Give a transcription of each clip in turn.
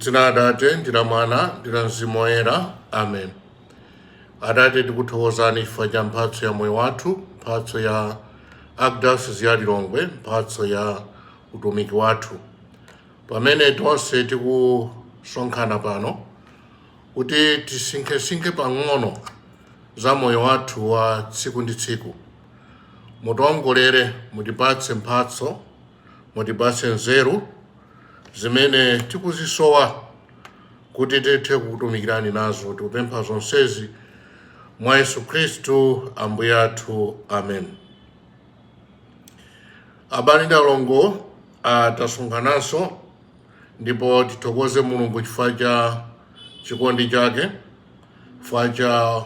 Muzina Atate, ndila Mwana, ndila Mzimu Woyera. Amen. Atate tikuthokozani chifukwa cha mphatso ya moyo wathu, mphatso ya Archdiocese ya Lilongwe, mphatso ya utumiki wathu. Pamene tonse tikusonkhana pano kuti tisinkhesinkhe pang'ono za moyo wathu wa tsiku ndi tsiku. Mutiongolere, mutipatse mphatso, mutipatse nzeru zimene tikuzisowa kuti tithe kukutumikirani nazo. Tikupempha zonsezi mwa Yesu Khristu Ambuye athu. Amen. Abale ndi alongo, tasonkhananso ndipo tithokoze Mulungu chifukwa cha chikondi chake, chifukwa cha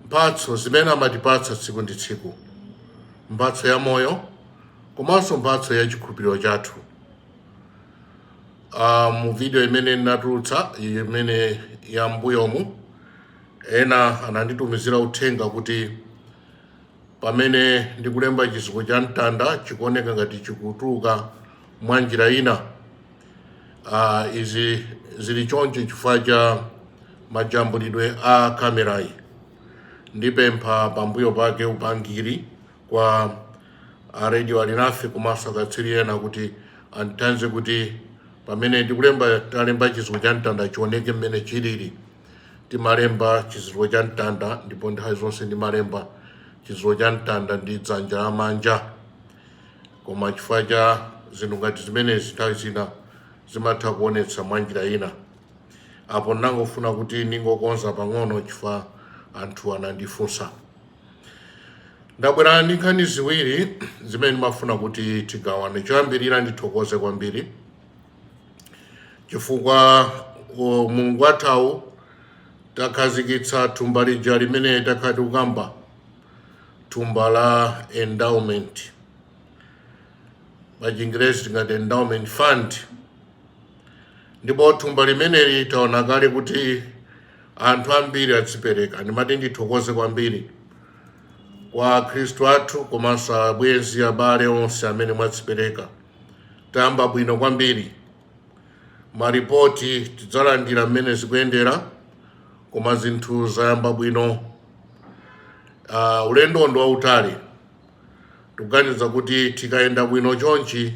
mphatso zimene amatipatsa tsiku ndi tsiku, mphatso ya moyo komanso mphatso ya chikhulupiriro chathu. Mu video imene ndinatulutsa imene ya mbuyomu, ena ananditumizira uthenga kuti pamene ndikulemba chiziko cha mtanda chikuoneka ngati chikutuluka mwa njira ina. Izi zili choncho chifukwa cha majambulidwe a kamerayi. Ndipempha pambuyo pake upangiri kwa Radio Alinafe komanso akatswiri ena kuti andithandize kuti pamene talemba chiziko cha mtanda chioneke mmene chilili. Timalemba chiziko cha mtanda ndipo nthawi zonse ndimalemba chiziko cha mtanda ndi dzanja lamanja, koma chifukwa cha zinthu ngati zimenezi nthawi zina zimatha kuonetsa mwa njira ina. Apo ndangofuna kuti ndingokonza pang'ono chifukwa anthu anandifunsa. Ndabwera ndi nkhani ziwiri zimene ndimafuna kuti tigawane. Choyambirira ndithokoze kwambiri chifukwa Mulungu wathu takhazikitsa thumba lija limene takhati kukamba, thumba la endowment, pa Chingerezi tingati endowment fund. Ndipo thumba limeneli taona kale kuti anthu ambiri adzipereka. Ndimati ndithokoze kwambiri kwa Khristu athu komanso abwenzi abale onse amene mwadzipereka. Tayamba bwino kwambiri. Maripoti tidzalandira mmene zikuyendera, koma zinthu zayamba bwino. Ulendo ndo wautali. Tikuganiza kuti tikayenda bwino chonchi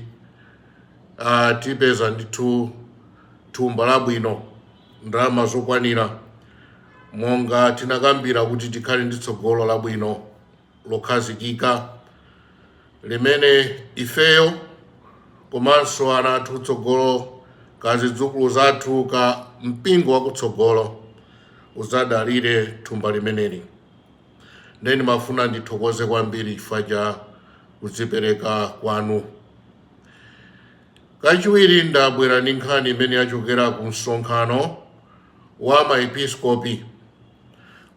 tipeza ndithu thumba labwino, ndalama zokwanira, monga tinakambira kuti tikhale ndi tsogolo labwino lokhazikika limene ifeyo komanso ana athu tsogolo ka zidzukulu zathu ka mpingo wakutsogolo uzadalire thumba limeneli. Ndeni mafuna ndithokoze kwambiri chifukwa cha kudzipereka kwanu. Kachiwiri ndabwera ndi nkhani imene yachokera ku msonkhano wa maepiskopi.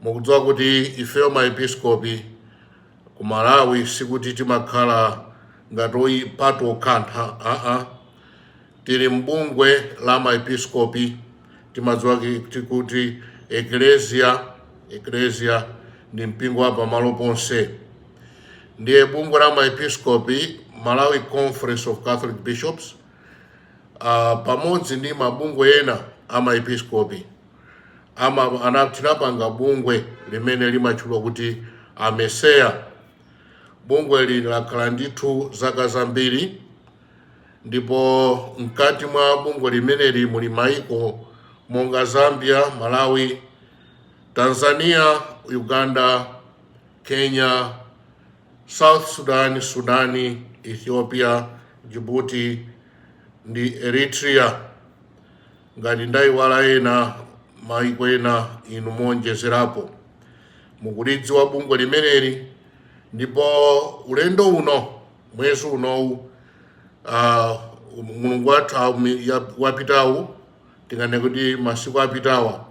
Mukudziwa kuti ifeyo maepiskopi ku Malawi sikuti timakhala ngati pato okantha. Tili mbungwe la maepiskopi. Timadziwa kuti eklesia ndi mpingo wa pamalo ponse. Ndiye bungwe la maepiskopi, Malawi Conference of Catholic Bishops, pamodzi ndi mabungwe ena a maepiskopi tinapanga bungwe limene limatchulwa kuti AMESEA. Bungwe li lakhala ndithu zaka zambiri, ndipo mkati mwa bungwe limeneli muli maiko monga Zambia, Malawi, Tanzania, Uganda, Kenya, South Sudan, Sudani, Ethiopia, Djibouti ndi Eritrea. Ngati ndayiwala ena maiko ena inu monjezerapo. Mukulidziwa bungwe limeneli. Ndipo ulendo uno, mwezi unowu, Mulungu wathu wapitawu, tingane kuti masiku apitawa,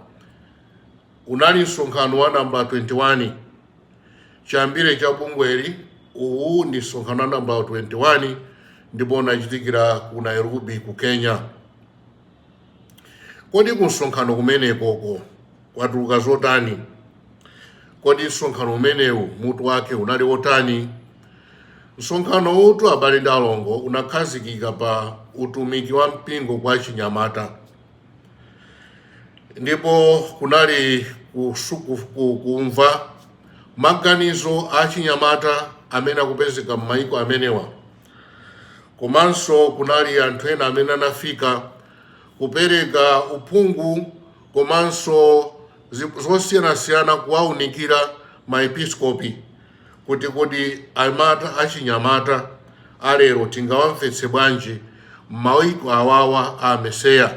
unali msonkhano wa namba 21. Chambire cha bungweli uwu ndi msonkhano wa namba 21 ndipo unachitikira ku Nairobi ku Kenya. Kodi ku msonkhano kumeneko kwatuluka zotani? Kodi msonkhano umenewu mutu wake unali wotani? Msonkhano utu abale ndi alongo unakhazikika pa utumiki wa mpingo kwa Chinyamata. Ndipo kunali kumva maganizo a Chinyamata amene akupezeka m'mayiko amenewa. Komanso kunali anthu ena amene anafika kupereka uphungu komanso zosiyanasiyana kuwaunikira maepiskopi kuti amata a Chinyamata alero tingawamvetse bwanji m'mayiko awawa a Meseya.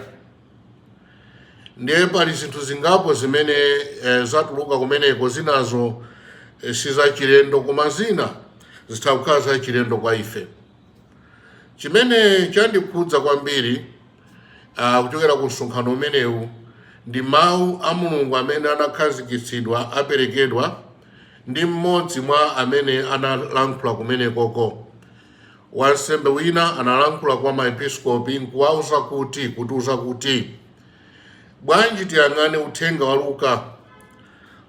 Ndiye pali zinthu zingapo zimene zatuluka kumeneko, zinazo sizachilendo koma zina zitha zachilendo kwa ife. Chimene chandikhudza kwambiri kuchokera ku msonkhano umenewu ndi mawu a Mulungu amene anakhazikitsidwa aperekedwa ndi mmodzi mwa amene analankhula kumenekoko. Wansembe wina analankhula kwa maepiskopi kutiuza kuti bwanji tiyang'ane uthenga wa Luka,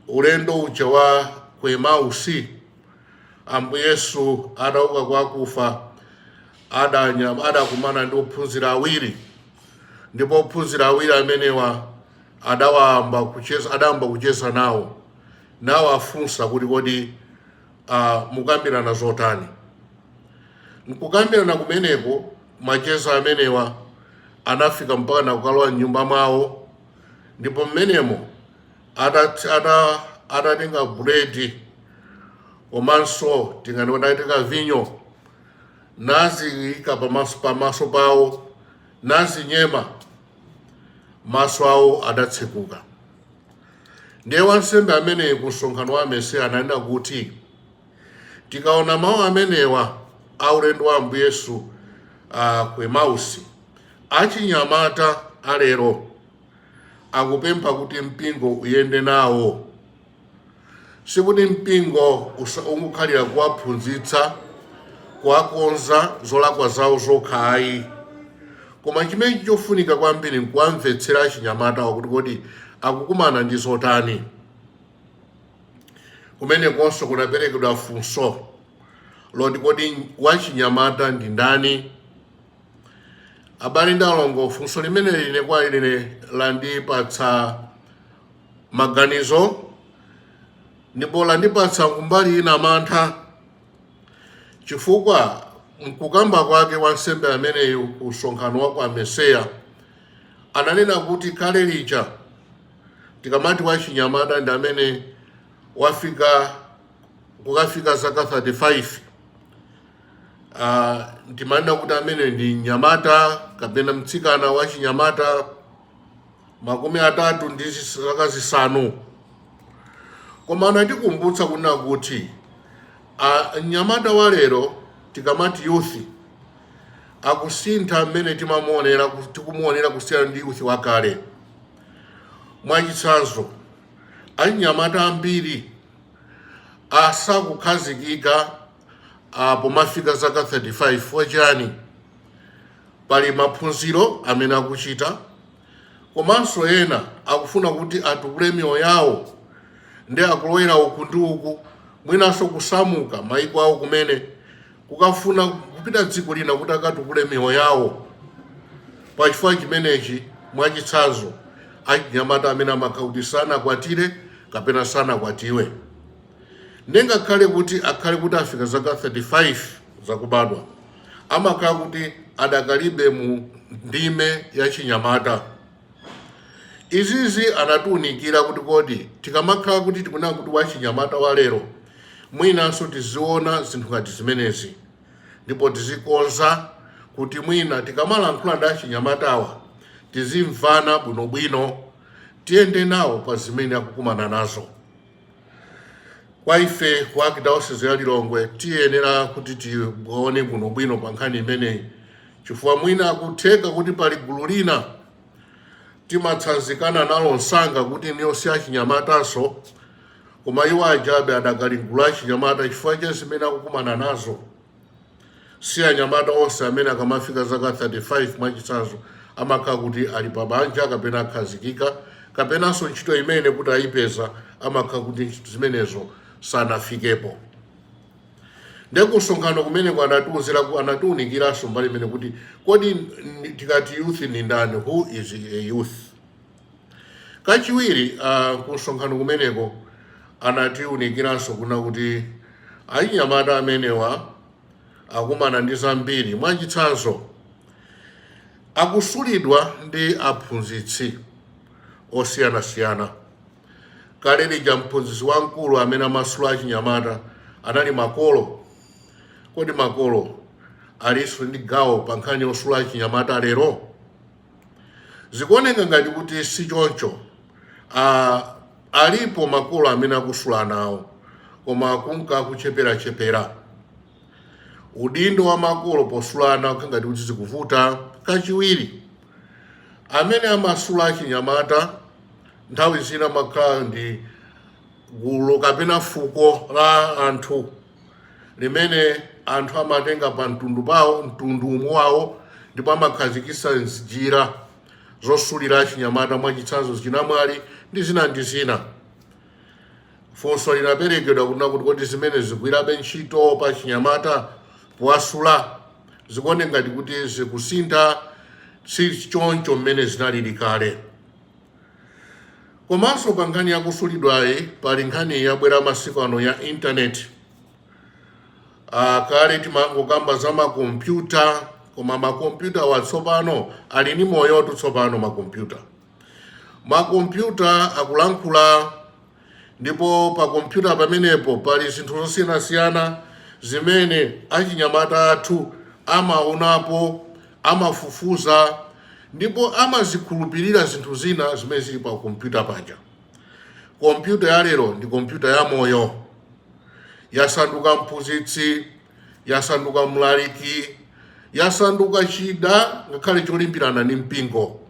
ulendo uja wa ku Emausi. Ambuye Yesu adauka kwa akufa, adakumana ndi ophunzira awiri, ndipo ophunzira awiri amenewa adayamba kucheza nawo afunsa kuti kodi mukambirana zotani. Nkukambirana kumeneko macheza amenewa anafika mpaka na kukalowa m'nyumba mwawo, ndipo mmenemo atatenga buledi komanso tingatenga vinyo naziyika pamaso pawo, nazinyema, maso awo adatsekuka. Ndiye wansembe amene ku msonkhano wa Meseya ananena kuti tikaona mawu amenewa a ulendo wa Ambuye Yesu ku Emausi, Achinyamata alero akupempha kuti mpingo uyende nawo. Sikuti mpingo ungokhalira kuwaphunzitsa, kuwakonza zolakwa zawo zokhayi, koma chimene chofunika kwambiri nkuwamvetsera Achinyamata kuti kodi akukumana ndi zotani. Kumenekonso kunaperekedwa funso loti kodi wachinyamata ndi ndani. Abale ndi alongo, funso limene line kwa ine landipatsa maganizo, ndipo landipatsa kumbali ina mantha, chifukwa mkukamba kwake wansembe ameneyu ku msonkhano wa kwa Meseya ananena kuti kale lija tikamati wachinyamata ndi amene kukafika zaka 35, ndimanena kuti amene ndi nyamata kapena mtsikana wa chinyamata 35. Koma anatikumbutsa kunena kuti nyamata walero tikamati youth akusintha mmene tikumuonera kusiyana ndi youth wakale. Mwachitsanzo, anyamata ambiri sakukhazikika pomafika zaka 35. Wachani pali maphunziro amene akuchita, komanso ena akufuna kuti atukule miyoyo yawo ndi akulowera uku ndi uku, mwinanso kusamuka mayiko awo kumene kukafuna kupita dziko lina kuti akatukule miyoyo yawo. Pachifukwa chimenechi, mwachitsanzo, achinyamata amene amakhala kuti sanakwatire kapena sanakwatiwe, ngakhale kuti afika zaka 35 zakubadwa, amakhala kuti adakalibe mu ndime ya chinyamata. Izizi anatiunikira kuti kodi tikamakhala kuti tikunena kuti wachinyamata walero, mwinanso tiziona zinthu ngati zimenezi, ndipo tizikonza kuti mwina tikamalankhula ndi achinyamatawa tizimvana bwinobwino, tiyende nawo pa zimene akukumana nazo. Kwa ife ku Archdiocese ya Lilongwe tiyenera kuti tione bwinobwino pa nkhani imeneyi, chifukwa mwina akutheka kuti pali gulu lina timatsanzikana nalo msanga kuti niyo si achinyamataso, koma iwo ajabe adakali gulu achinyamata chifukwa cha zimene akukumana nazo. Si anyamata onse amene akamafika zaka 35 mwachitsanzo amakhala kuti ali pa banja kapena akhazikika, kapenanso ntchito imene kuti ayipeza amakhala kuti ntchito zimenezo sanafikepo. Ndekusonkhano kumeneko anatiwunikiranso mbali imene kuti kodi tikati youth ni ndani, who is a youth. Kachiwiri kusonkhano kumeneko anatiwunikiranso kuna kuti achinyamata amenewa akumana ndi zambiri, mwachitsanzo akusulidwa ndi aphunzitsi osiyanasiyana. Kale lija mphunzitsi wamkulu amene amasula achinyamata anali makolo. Kodi makolo alinso ndi gawo pa nkhani yosula achinyamata lero? Zikuoneka ngati kuti si choncho. Alipo makolo amene akusula nawo, koma kunka kuchepera. Udindo wa makolo posulana ngati kuti zikuvuta. Kachiwiri, amene amasula achinyamata nthawi zina makhala ndi gulu kapena fuko la anthu limene anthu amatenga pa mtundu umwe wawo, ndipo amakhazikitsa njira zosulira achinyamata, mwachitsanzo chinamwali ndi zina. Funso linaperekedwa kuna kuti kodi zimene zigwirabe ntchito pa chinyamata powasula? Zikuoneka ngati kuti zikusintha, si choncho mmene zinalili kale. Komanso pa nkhani yakusulidwayi pali nkhani yabwera masiku ano ya intaneti. Kale timangokamba za makompyuta, koma makompyuta watsopano ali ni moyotu tsopano makompyuta. Makompyuta akulankhula, ndipo pa kompyuta pamenepo pali zinthu zosiyanasiyana zimene achinyamata athu amaonapo, amafufuza, ndipo amazikhulupirira zinthu zina zimene zili pa kompyuta paja. Kompyuta ya lero ndi kompyuta ya moyo. Yasanduka mphunzitsi, yasanduka mlaliki, yasanduka chida ngakhale cholimbirana ndi mpingo.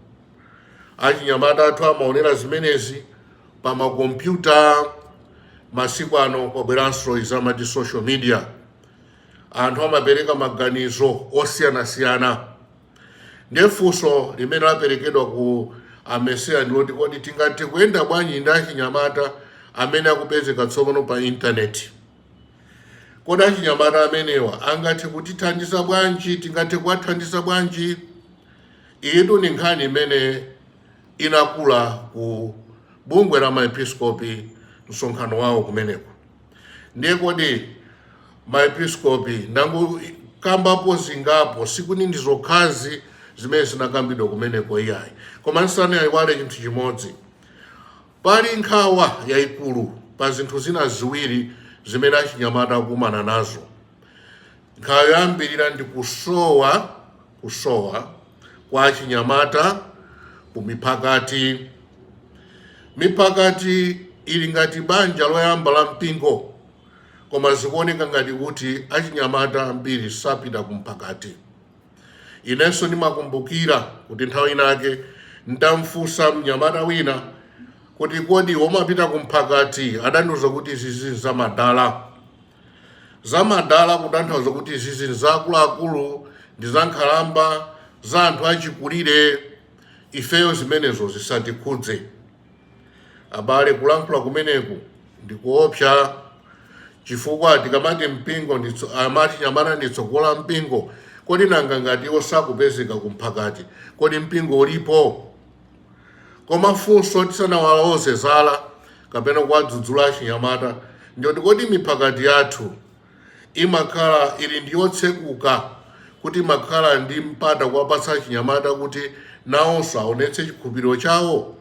Achinyamata athu amaonera zimenezi pa makompyuta. Masiku ano kwabweranso izamati social media. Anthu amapereka maganizo osiyanasiyana. Ndefunso limene laperekedwa ku ameseya ndiloti kodi tingathe kuyenda bwanji ndi achinyamata amene akupezeka tsopano pa intaneti. Kodi achinyamata amenewa angathe kutithandiza bwanji, tingathe kuwathandiza bwanji? Iyitu ni nkhani imene inakula ku bungwe la maepiskopi msonkhano wawo kumeneko. Ndiye kodi maepiskopi ndangu kambapo zingapo sikuni ndi zokhazi zimene zinakambidwa kumeneko iyayi. Koma nsane ayiwale chinthu chimodzi. Pali nkhawa yayikulu pa zinthu zina ziwiri zimene achinyamata akumana nazo. Nkhawa yoyambirira ndi kusowa kwa achinyamata ku miphakati. Miphakati ili ngati banja loyamba la mpingo, koma zikuoneka ngati kuti achinyamata ambiri sapita kumphakati. Inenso ndimakumbukira kuti nthawi inake ndamfunsa mnyamata wina kuti kodi womapita kumphakati, adandiuza kuti izi zamadala. Zamadala kutanthauza kuti izi zaakuluakulu, ndi za nkhalamba, za anthu achikulire, ifeyo zimenezo zisatikhudze. Abale, kulankhula kumeneku ndikuopsa, chifukwa tikamati mpingo achinyamata nditsogola mpingo, kodi nanga ngati iwo sakupezeka kumphakati, kodi mpingo ulipo? Koma funso tisanawaloze zala kapena kuwadzudzula achinyamata ndiyoti kodi miphakati yathu imakhala ili ndiyotsekuka kuti makhala ndi mpata kuwapatsa achinyamata kuti nawonso aonetse chikhulupiriro chawo?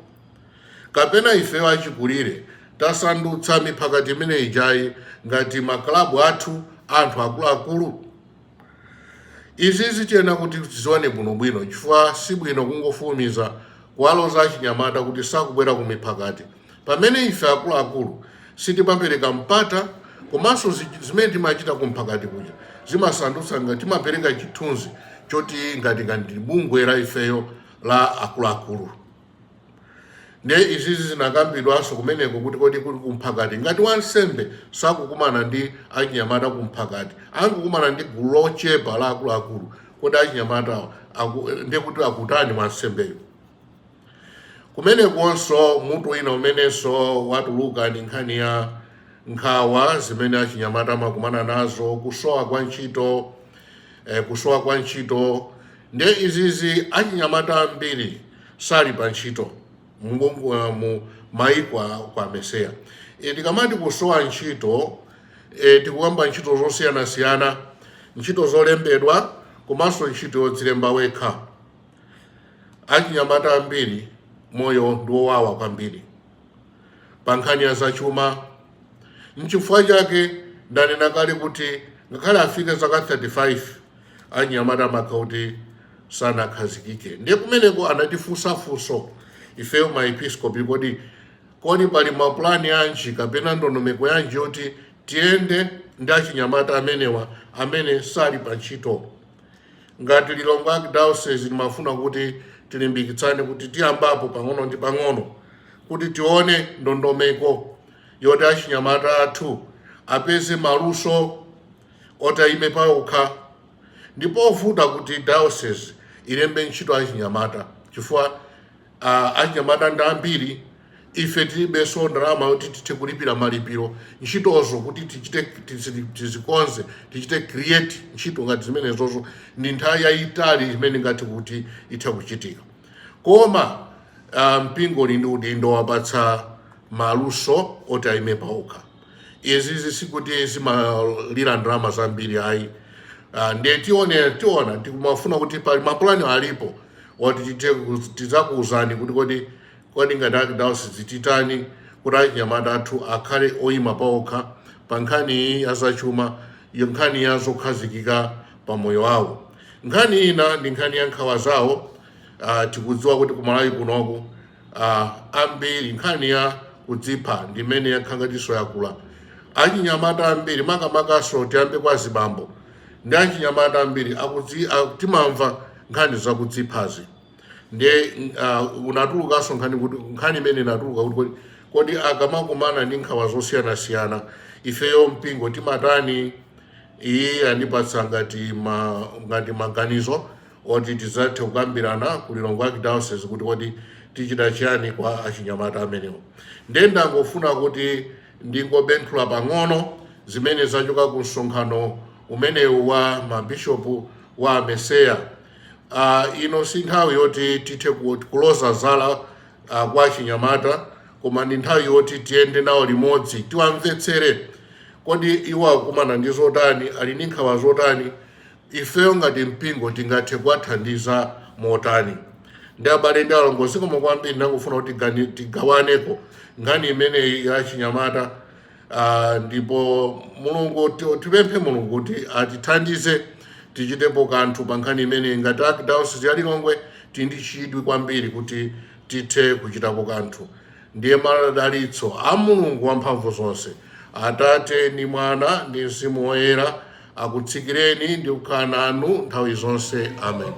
Kapena ifeyo achikulire tasandutsa miphakati imene ijayi ngati maklabu athu anthu akuluakulu? Izi zichena kuti tizione bwinobwino, chifukwa si bwino kungofumiza kuwaloza achinyamata kuti sakubwera ku miphakati pamene ife akuluakulu sitimapereka mpata. Komanso zimene timachita kumphakati kuja zimasandutsa ngati timapereka chithunzi choti ngati bungwe la ifeyo la akuluakulu. Ndiye izi zinakambidwanso kumeneko kuti kodi kuli kumphakati ngati wansembe sakukumana ndi achinyamata kumphakati, angukumana ndi gulu lochepa la akuluakulu, kodi achinyamata ndiye kuti akutani wansembeyo? Kumenekonso mutu wina umenenso watuluka ndi nkhani ya nkhawa zimene achinyamata amakumana nazo, kusowa kwa ntchito. Ndiye izizi achinyamata ambiri sali pa ntchito mu maiko kwa Meseya. Tikamati kusowa ntchito, tikuyamba ntchito zosiyanasiyana, ntchito zolembedwa komanso ntchito yodzilemba wekha. Achinyamata ambiri moyo ndi wowawa kwambiri pa nkhani ya zachuma. N'chifukwa chake ndanena kale kuti ngakhale afike zaka 35 achinyamata amakhala kuti sanakhazikike. Ndiye kumeneko anatifunsa funso ifeyo maepiskopi, kodi pali mapulani yanji kapena ndondomeko yanji yoti tiyende ndi achinyamata amenewa amene sali pa ntchito. Ngati Lilongwe Archdiocese timafuna kuti tilimbikitsane kuti tiyambapo pang'ono ndi pang'ono kuti tione ndondomeko yoti achinyamata athu apeze maluso otayime pawokha. Ndipo ovuta kuti diocese ilembe ntchito achinyamata chifukwa achinyamata ndi ambiri, ife tilibenso ndalama yoti tithe kulipira malipiro ntchitozo kuti tizikonze, tichite create ntchito ngati zimenezozo. Ndi nthawi yayitali imene ngati kuti itha kuchitika. Koma mpingo uli ndi udindo wapatsa maluso oti ayime pawokha. Izi sikuti zimalira ndalama zambiri ayi. Ndiye tiona tikumafuna kuti pali mapulani alipo oti tidzakuwuzani kuti kodi ngati Archdiocese titani kuti achinyamata athu akhale oyima pawokha pa nkhani ya zachuma, nkhani ya zokhazikika pa moyo wawo. Nkhani ina ndi nkhani ya nkhawa zawo. Tikudziwa kuti kumalawi kunoku ambiri nkhani ya kudzipha ndi imene yakhangatiso yakula. Achinyamata ambiri makamakaso tiyambe kwa zibambo ndi achinyamata ambiri timamva nkhani zakudziphazi. Ndiye unatulukanso nkhani imene inatuluka kuti kodi akamakumana ndi nkhawa zosiyanasiyana ifeyo mpingo timatani. Iye andipatsa ngati maganizo oti tidzathe kukambirana ku Lilongwe Archdiocese kuti kodi tichita chiyani kwa achinyamata amenewo. Ndiye ndangofuna kuti ndingobenthula pang'ono zimene zachoka ku msonkhano umenewu wa mabishopu wa Meseya. Ino si nthawi yoti tithe kuloza zala kwa achinyamata, koma ndi nthawi yoti tiyende nawo limodzi, tiwamvetsere kodi iwo akumana ndi zotani, ali ndi nkhawa zotani, ifeyo ngati mpingo tingathe kuwathandiza motani. Ndi abale ndi alongozi koma kwambiri ndangofuna kuti tigawaneko nkhani imeneyi ya achinyamata. Ndipo Mulungu tipemphe Mulungu kuti atithandize tichitepo kanthu pa nkhani imeneyi. Ngati Archdiocese ya Lilongwe tindi chidwi kwambiri kuti tithe kuchitapo kanthu. Ndiye madalitso a Mulungu wamphamvu zonse, Atate ndi Mwana ndi Mzimu Woyera akutsikireni ndi kukhala nanu nthawi zonse. Amen.